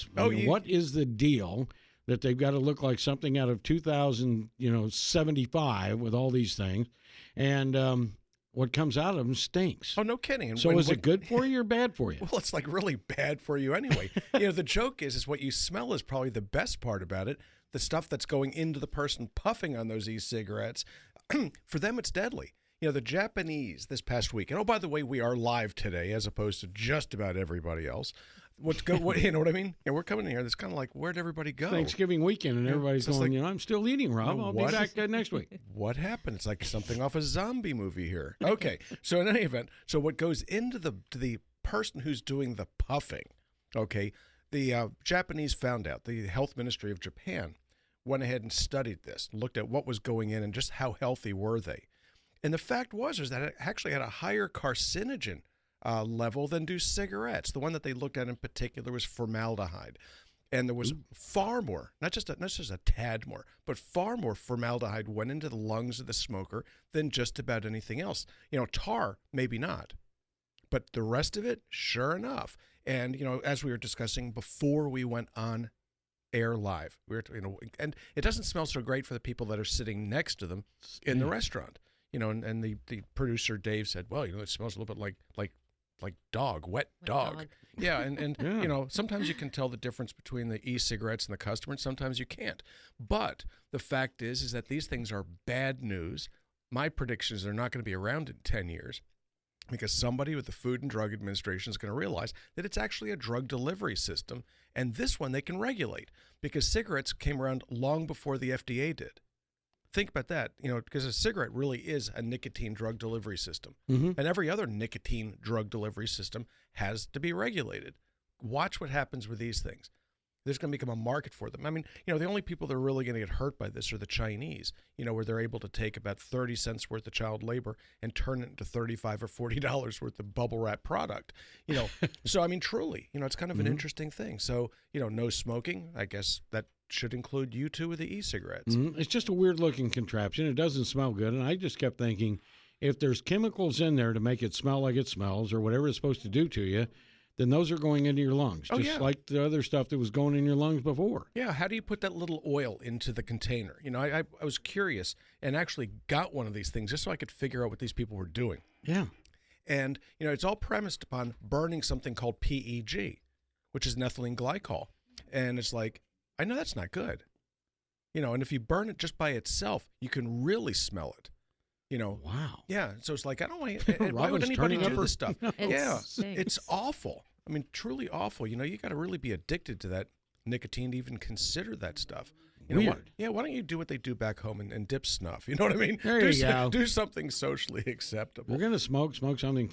cigarettes. What is the deal that they've got to look like something out of 2075 with all these things, and what comes out of them stinks. Oh, no kidding. And so is it good for you or bad for you? Well, it's like really bad for you anyway. The joke is what you smell is probably the best part about it. The stuff that's going into the person puffing on those e-cigarettes, for them it's deadly. The Japanese this past week, and oh, by the way, we are live today as opposed to just about everybody else. You know what I mean? We're coming in here. It's kind of like, where'd everybody go? Thanksgiving weekend, and everybody's going, like, I'm still eating, Rob. I'll be back next week. What happened? It's like something off a zombie movie here. Okay, so in any event, so what goes into the person who's doing the puffing, okay, the Japanese found out, the health ministry of Japan went ahead and studied this, looked at what was going in and just how healthy were they. And the fact was that it actually had a higher carcinogen level than do cigarettes. The one that they looked at in particular was formaldehyde. And there was far more, not just a tad more, but far more formaldehyde went into the lungs of the smoker than just about anything else. Tar, maybe not. But the rest of it, sure enough. And, as we were discussing before we went on air live, and it doesn't smell so great for the people that are sitting next to them in the restaurant. And the producer Dave said, well, it smells a little bit like dog, wet dog. Yeah, and yeah. Sometimes you can tell the difference between the e-cigarettes and the customer, and sometimes you can't. But the fact is that these things are bad news. My prediction is they're not going to be around in 10 years because somebody with the Food and Drug Administration is going to realize that it's actually a drug delivery system, and this one they can regulate because cigarettes came around long before the FDA did. Think about that, because a cigarette really is a nicotine drug delivery system. Mm-hmm. And every other nicotine drug delivery system has to be regulated. Watch what happens with these things. There's going to become a market for them. I mean, the only people that are really going to get hurt by this are the Chinese, where they're able to take about 30 cents worth of child labor and turn it into $35 or $40 worth of bubble wrap product. So, I mean, truly, it's kind of an interesting thing. So, no smoking, I guess that should include you too with the e-cigarettes. Mm-hmm. It's just a weird-looking contraption. It doesn't smell good, and I just kept thinking, if there's chemicals in there to make it smell like it smells or whatever it's supposed to do to you, then those are going into your lungs, like the other stuff that was going in your lungs before. Yeah, how do you put that little oil into the container? I was curious and actually got one of these things just so I could figure out what these people were doing. Yeah. And, it's all premised upon burning something called PEG, which is ethylene glycol. And it's like, I know that's not good. And if you burn it just by itself, you can really smell it. Wow. Yeah. So it's like, I don't want to, why would anybody do this stuff? Yeah. It's awful. I mean, truly awful. You got to really be addicted to that nicotine to even consider that stuff. Weird. Why don't you do what they do back home and dip snuff? You know what I mean? There you go. Do something socially acceptable. We're going to smoke something fun.